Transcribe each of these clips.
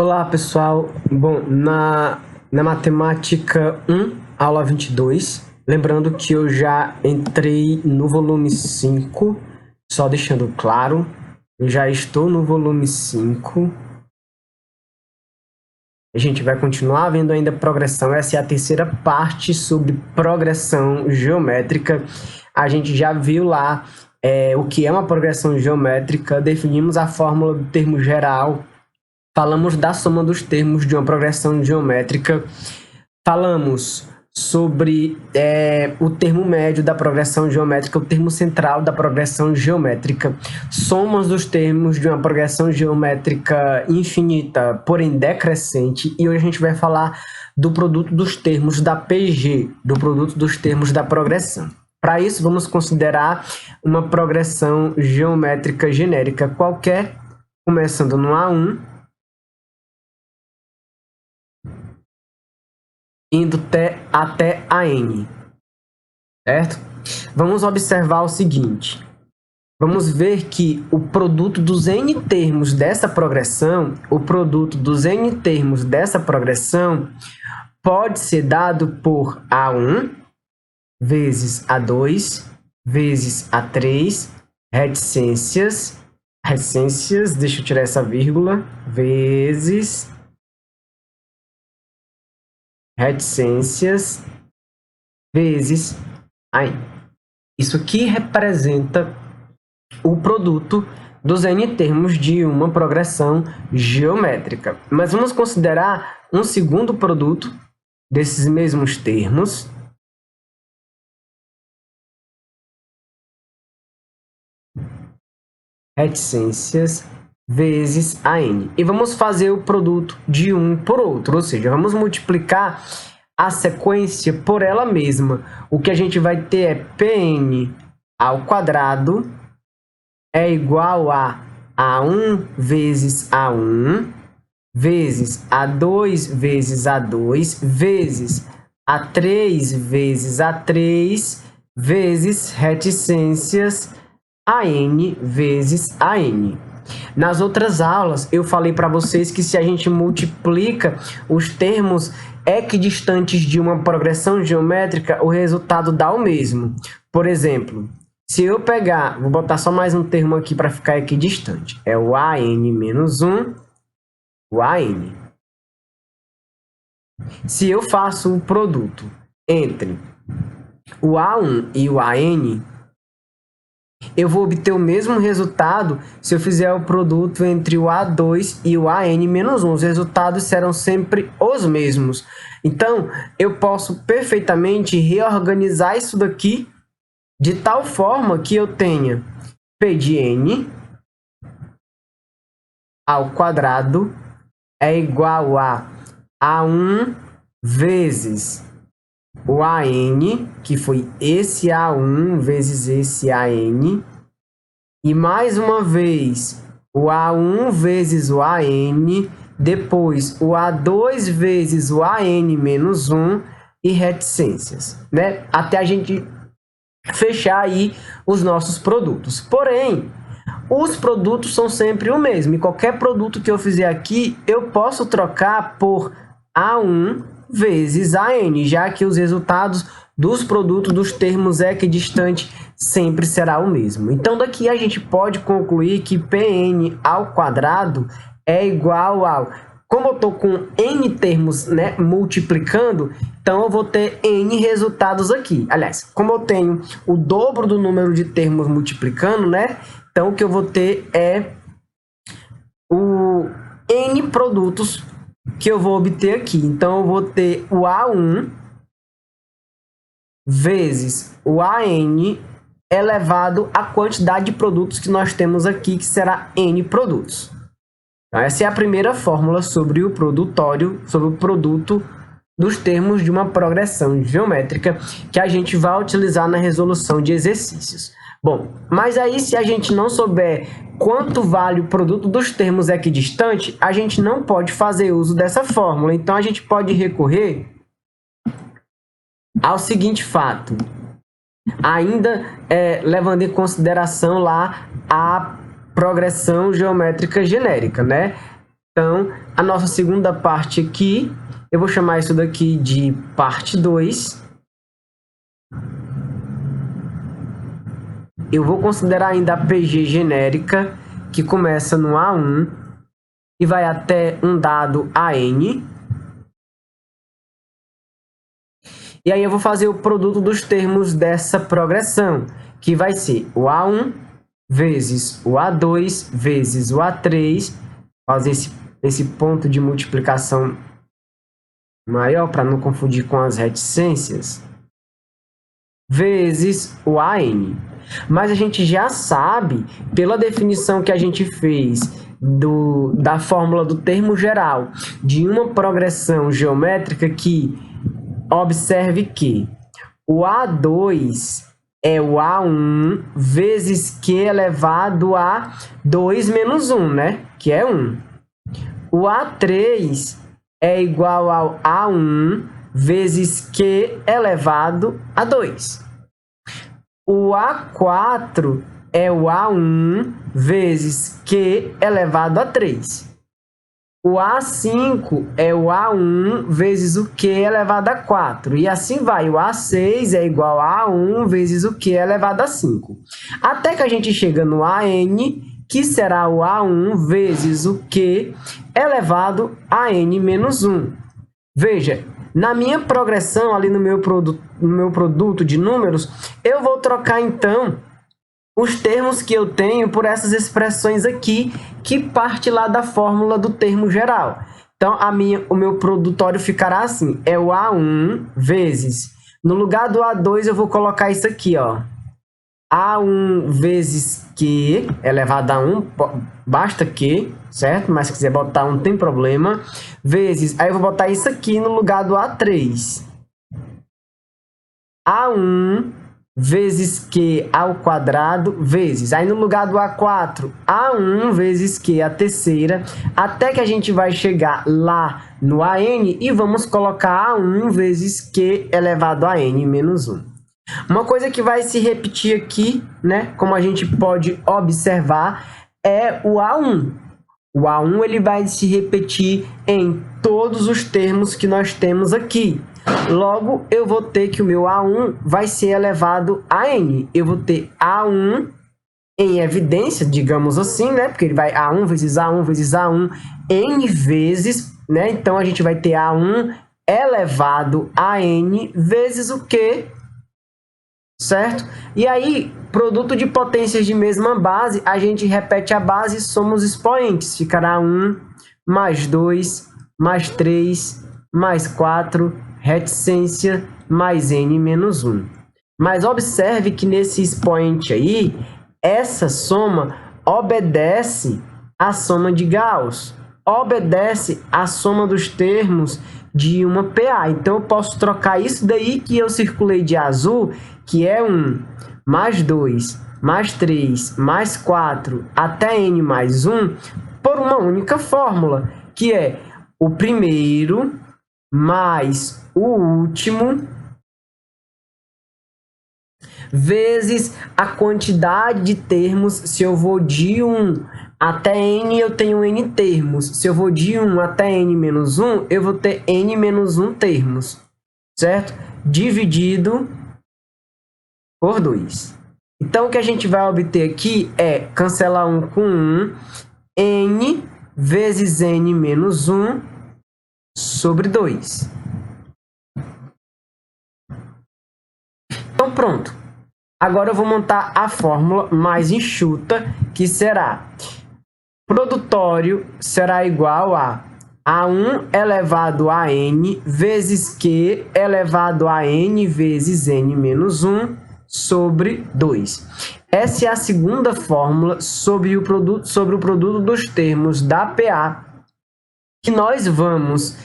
Olá, pessoal. Bom, na matemática 1, aula 22, lembrando que eu já entrei no volume 5, só deixando claro, eu já estou no volume 5. A gente vai continuar vendo ainda progressão, essa é a terceira parte sobre progressão geométrica. A gente já viu lá o que é uma progressão geométrica, definimos a fórmula do termo geral, falamos da soma dos termos de uma progressão geométrica, falamos sobre o termo médio da progressão geométrica, o termo central da progressão geométrica, somas dos termos de uma progressão geométrica infinita, porém decrescente, e hoje a gente vai falar do produto dos termos da PG, do produto dos termos da progressão. Para isso, vamos considerar uma progressão geométrica genérica qualquer, começando no A1, indo até a n, certo? Vamos observar o seguinte, vamos ver que o produto dos n termos dessa progressão, pode ser dado por A1 vezes A2 vezes A3, reticências, deixa eu tirar essa vírgula, vezes reticências vezes a n. Isso aqui representa o produto dos n termos de uma progressão geométrica. Mas vamos considerar um segundo produto desses mesmos termos, reticências vezes a n. E vamos fazer o produto de um por outro, ou seja, vamos multiplicar a sequência por ela mesma. O que a gente vai ter é Pn ao quadrado é igual a A1 vezes A1 vezes A2 vezes A2 vezes A3 vezes A3 vezes reticências AN vezes AN. Nas outras aulas, eu falei para vocês que se a gente multiplica os termos equidistantes de uma progressão geométrica, o resultado dá o mesmo. Por exemplo, se eu pegar, vou botar só mais um termo aqui para ficar equidistante, é o AN menos 1, o AN. Se eu faço o produto entre o A1 e o AN, eu vou obter o mesmo resultado se eu fizer o produto entre o A2 e o AN menos 1. Os resultados serão sempre os mesmos. Então, eu posso perfeitamente reorganizar isso daqui de tal forma que eu tenha P de n ao quadrado é igual a A1 vezes o AN, que foi esse A1 vezes esse AN, e mais uma vez o A1 vezes o AN, depois o A2 vezes o AN menos 1 e reticências, né? Até a gente fechar aí os nossos produtos. Porém, os produtos são sempre o mesmo, e qualquer produto que eu fizer aqui, eu posso trocar por A1 vezes AN, já que os resultados dos produtos dos termos equidistantes sempre será o mesmo. Então, daqui a gente pode concluir que Pn ao quadrado é igual ao... Como eu estou com n termos, né, multiplicando, então eu vou ter n resultados aqui. Aliás, como eu tenho o dobro do número de termos multiplicando, né, então o que eu vou ter é o n produtos que eu vou obter aqui. Então, eu vou ter o A1 vezes o AN elevado à quantidade de produtos que nós temos aqui, que será N produtos. Então, essa é a primeira fórmula sobre o produtório, sobre o produto dos termos de uma progressão geométrica que a gente vai utilizar na resolução de exercícios. Bom, mas aí se a gente não souber quanto vale o produto dos termos equidistantes, a gente não pode fazer uso dessa fórmula. Então, a gente pode recorrer ao seguinte fato, ainda levando em consideração lá a progressão geométrica genérica, né? Então, a nossa segunda parte aqui, eu vou chamar isso daqui de parte 2. Eu vou considerar ainda a PG genérica, que começa no A1 e vai até um dado AN. E aí eu vou fazer o produto dos termos dessa progressão, que vai ser o A1 vezes o A2 vezes o A3, fazer esse ponto de multiplicação maior para não confundir com as reticências, vezes o AN. Mas a gente já sabe, pela definição que a gente fez da fórmula do termo geral de uma progressão geométrica, que observe que o A2 é o A1 vezes Q elevado a 2 menos 1, né? Que é 1. O A3 é igual ao A1 vezes Q elevado a 2. O A4 é o A1 vezes Q elevado a 3. O A5 é o A1 vezes o Q elevado a 4. E assim vai. O A6 é igual a A1 vezes o Q elevado a 5. Até que a gente chega no AN, que será o A1 vezes o Q elevado a N menos 1. Veja, na minha progressão, ali no meu produto de números, eu vou trocar, então, os termos que eu tenho por essas expressões aqui, que parte lá da fórmula do termo geral. Então, o meu produtório ficará assim, é o A1 vezes, no lugar do A2 eu vou colocar isso aqui, ó, A1 vezes Q elevado a 1, basta Q, certo? Mas se quiser botar 1, não tem problema. Vezes, aí eu vou botar isso aqui no lugar do A3. A1 vezes Q ao quadrado, vezes. Aí no lugar do A4, A1 vezes Q a terceira, até que a gente vai chegar lá no AN e vamos colocar A1 vezes Q elevado a N menos 1. Uma coisa que vai se repetir aqui, né, como a gente pode observar, é o A1. O A1 ele vai se repetir em todos os termos que nós temos aqui. Logo, eu vou ter que o meu A1 vai ser elevado a N. Eu vou ter A1 em evidência, digamos assim, né? Porque ele vai A1 vezes A1 vezes A1 N vezes, né? Então, a gente vai ter A1 elevado a N vezes o quê? Certo? E aí, produto de potências de mesma base, a gente repete a base e soma os expoentes. Ficará 1, mais 2, mais 3, mais 4, reticência, mais n menos 1. Mas observe que nesse expoente aí, essa soma obedece à soma de Gauss, obedece à soma dos termos de uma PA. Então, eu posso trocar isso daí que eu circulei de azul, que é 1, mais 2, mais 3, mais 4, até n mais 1, por uma única fórmula, que é o primeiro mais o último vezes a quantidade de termos. Se eu vou de 1 até n, eu tenho n termos. Se eu vou de 1 até n menos 1, eu vou ter n menos 1 termos, certo? Dividido por 2. Então, o que a gente vai obter aqui é cancelar 1 com 1, n vezes n menos 1 sobre 2. Então, pronto. Agora eu vou montar a fórmula mais enxuta, que será: produtório será igual a A1 elevado a N vezes Q elevado a N vezes N menos 1 sobre 2. Essa é a segunda fórmula sobre o produto dos termos da PA, que nós vamos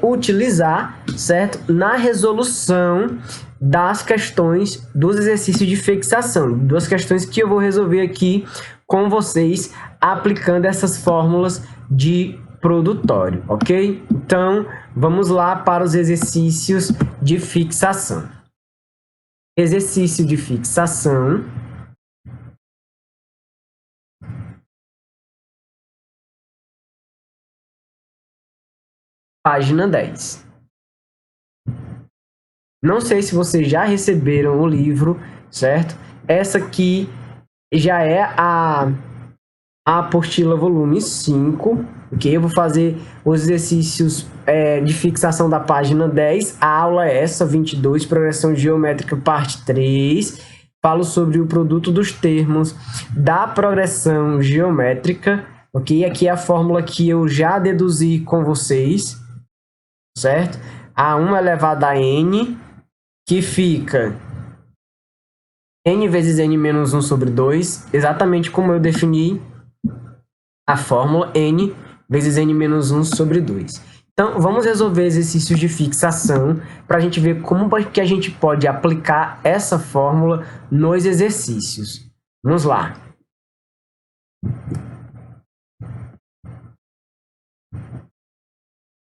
utilizar, certo? Na resolução das questões dos exercícios de fixação. Duas questões que eu vou resolver aqui com vocês, aplicando essas fórmulas de produtório, ok? Então, vamos lá para os exercícios de fixação. Exercício de fixação. página 10. Não sei se vocês já receberam o livro, certo? Essa aqui já é a apostila volume 5, ok? Eu vou fazer os exercícios de fixação da página 10. A aula é essa, 22, progressão geométrica, parte 3. Falo sobre o produto dos termos da progressão geométrica, ok? Aqui é a fórmula que eu já deduzi com vocês, certo? A1 elevado a n, que fica n vezes n menos 1 sobre 2, exatamente como eu defini a fórmula n vezes n menos 1 sobre 2. Então, vamos resolver exercícios de fixação para a gente ver como que a gente pode aplicar essa fórmula nos exercícios. Vamos lá.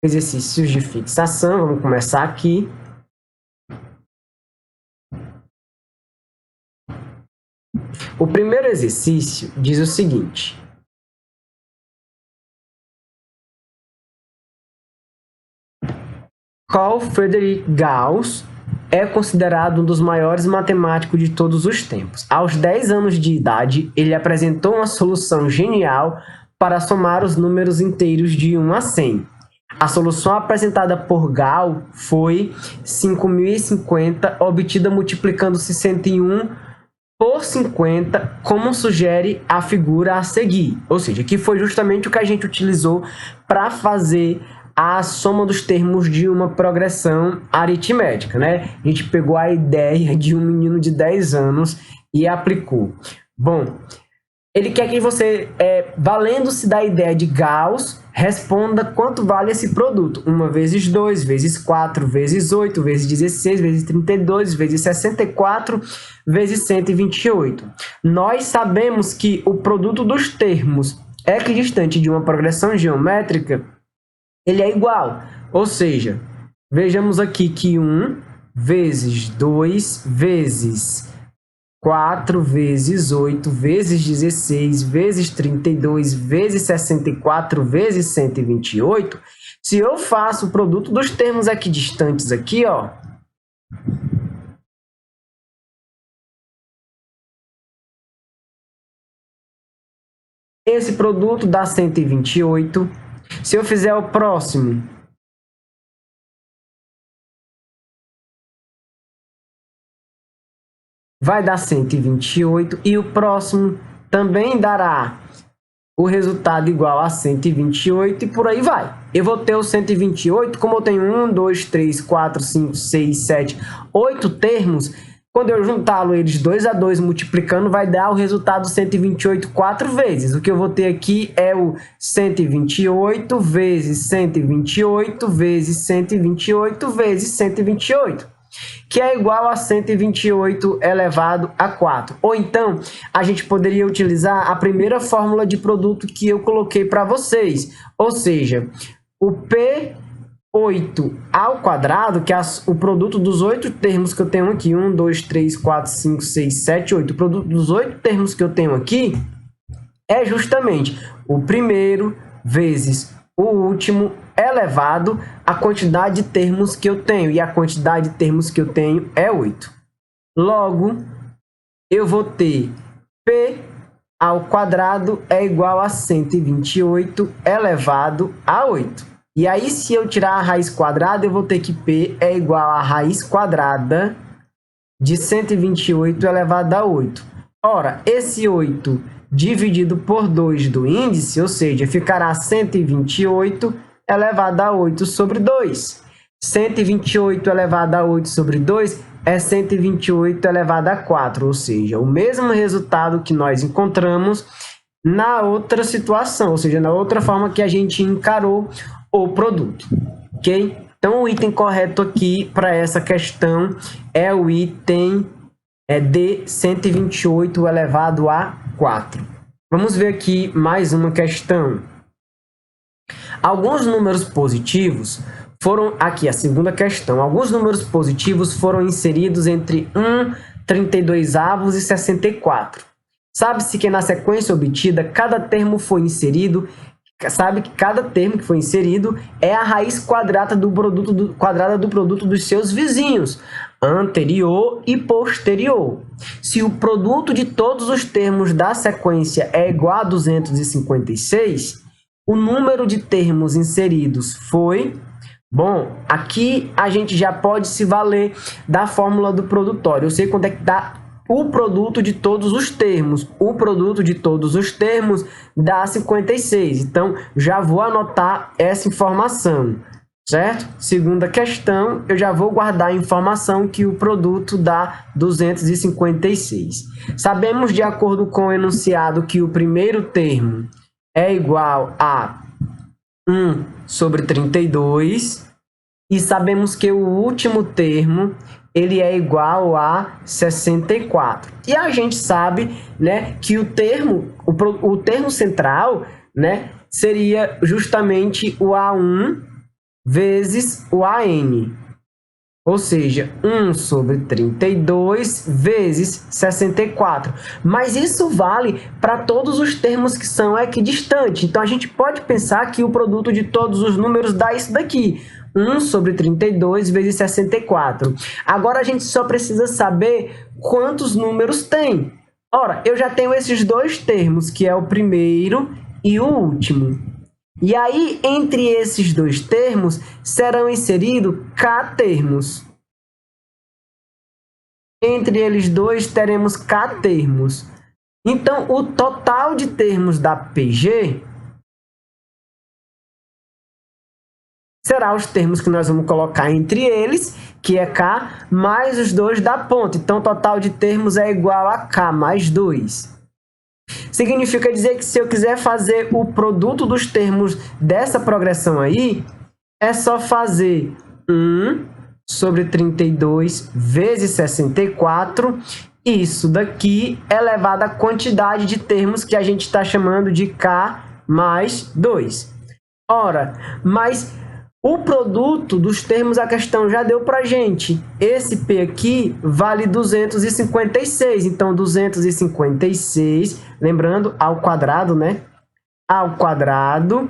Exercícios de fixação, vamos começar aqui. O primeiro exercício diz o seguinte: Carl Friedrich Gauss é considerado um dos maiores matemáticos de todos os tempos. Aos 10 anos de idade, ele apresentou uma solução genial para somar os números inteiros de 1 a 100. A solução apresentada por Gauss foi 5.050, obtida multiplicando 61 por 50, como sugere a figura a seguir. Ou seja, que foi justamente o que a gente utilizou para fazer a soma dos termos de uma progressão aritmética, né? A gente pegou a ideia de um menino de 10 anos e aplicou. Bom, ele quer que você, valendo-se da ideia de Gauss, responda quanto vale esse produto. 1 vezes 2, vezes 4, vezes 8, vezes 16, vezes 32, vezes 64, vezes 128. Nós sabemos que o produto dos termos equidistante de uma progressão geométrica, ele é igual. Ou seja, vejamos aqui que 1 vezes 2 vezes 4 vezes 8 vezes 16 vezes 32 vezes 64 vezes 128, se eu faço o produto dos termos equidistantes aqui, ó, esse produto dá 128. Se eu fizer o próximo, vai dar 128, e o próximo também dará o resultado igual a 128, e por aí vai. Eu vou ter o 128, como eu tenho 1, 2, 3, 4, 5, 6, 7, 8 termos, quando eu juntá-lo eles 2 a 2 multiplicando, vai dar o resultado 128 4 vezes. O que eu vou ter aqui é o 128 vezes 128 vezes 128 vezes 128. Que é igual a 128 elevado a 4. Ou então, a gente poderia utilizar a primeira fórmula de produto que eu coloquei para vocês. Ou seja, o P8 ao quadrado, que é o produto dos 8 termos que eu tenho aqui. 1, 2, 3, 4, 5, 6, 7, 8. O produto dos 8 termos que eu tenho aqui é justamente o primeiro vezes o último elevado à quantidade de termos que eu tenho. E a quantidade de termos que eu tenho é 8. Logo, eu vou ter P ao quadrado é igual a 128 elevado a 8. E aí, se eu tirar a raiz quadrada, eu vou ter que P é igual a raiz quadrada de 128 elevado a 8. Ora, esse 8 dividido por 2 do índice, ou seja, ficará 128 elevado a 8 sobre 2. 128 elevado a 8 sobre 2 é 128 elevado a 4, ou seja, o mesmo resultado que nós encontramos na outra situação, ou seja, na outra forma que a gente encarou o produto, ok? Então, o item correto aqui para essa questão é o item D, 128 elevado a 4. Vamos ver aqui mais uma questão. Alguns números positivos foram, aqui a segunda questão, alguns números positivos foram inseridos entre 1, 32 avos e 64. Sabe-se que na sequência obtida, cada termo foi inserido sabe que cada termo que foi inserido é a raiz quadrada do produto dos seus vizinhos, anterior e posterior. Se o produto de todos os termos da sequência é igual a 256, o número de termos inseridos foi... Bom, aqui a gente já pode se valer da fórmula do produtório. Eu sei quanto é que dá o produto de todos os termos. O produto de todos os termos dá 56. Então, já vou anotar essa informação, certo? Segunda questão, eu já vou guardar a informação que o produto dá 256. Sabemos, de acordo com o enunciado, que o primeiro termo é igual a 1 sobre 32. E sabemos que o último termo ele é igual a 64. E a gente sabe, né, que o termo central, né, seria justamente o A1 vezes o AN. Ou seja, 1 sobre 32 vezes 64. Mas isso vale para todos os termos que são equidistantes. Então, a gente pode pensar que o produto de todos os números dá isso daqui. 1 sobre 32 vezes 64. Agora, a gente só precisa saber quantos números tem. Ora, eu já tenho esses dois termos, que é o primeiro e o último. E aí, entre esses dois termos, serão inseridos K termos. Entre eles dois, teremos K termos. Então, o total de termos da PG será os termos que nós vamos colocar entre eles, que é K, mais os dois da ponta. Então, o total de termos é igual a K mais 2. Significa dizer que se eu quiser fazer o produto dos termos dessa progressão aí, é só fazer 1 sobre 32 vezes 64. Isso daqui elevado à quantidade de termos que a gente está chamando de K mais 2. Ora, mas o produto dos termos, a questão já deu para a gente. Esse P aqui vale 256. Então, 256, lembrando, ao quadrado, né? Ao quadrado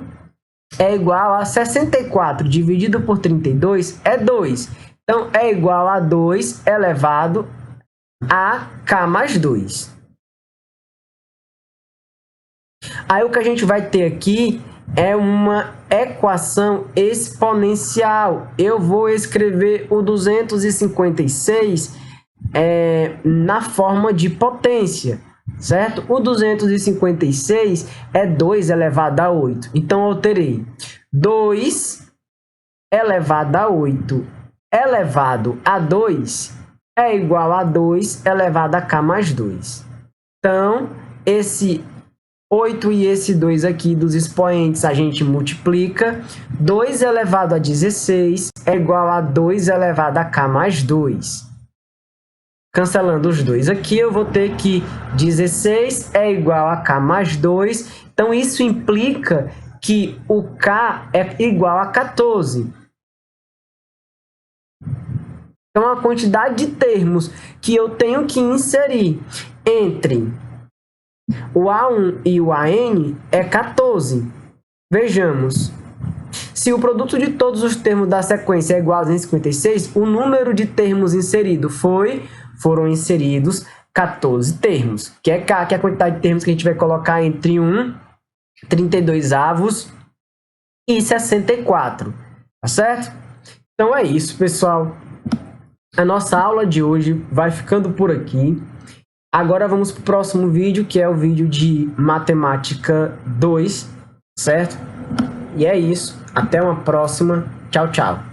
é igual a 64 dividido por 32 é 2. Então, é igual a 2 elevado a K mais 2. Aí, o que a gente vai ter aqui é uma equação exponencial. Eu vou escrever o 256 na forma de potência, certo? O 256 é 2 elevado a 8. Então, eu terei 2 elevado a 8 elevado a 2 é igual a 2 elevado a K mais 2. Então, esse 8 e esse 2 aqui dos expoentes a gente multiplica. 2 elevado a 16 é igual a 2 elevado a K mais 2. Cancelando os dois aqui, eu vou ter que 16 é igual a K mais 2. Então, isso implica que o K é igual a 14. Então, a quantidade de termos que eu tenho que inserir entre o A1 e o AN é 14. Vejamos. Se o produto de todos os termos da sequência é igual a 256, o número de termos inserido foram inseridos 14 termos, que é K, que é a quantidade de termos que a gente vai colocar entre 1, 32 avos e 64. Tá certo? Então é isso, pessoal. A nossa aula de hoje vai ficando por aqui. Agora vamos para o próximo vídeo, que é o vídeo de Matemática 2, certo? E é isso. Até uma próxima. Tchau, tchau.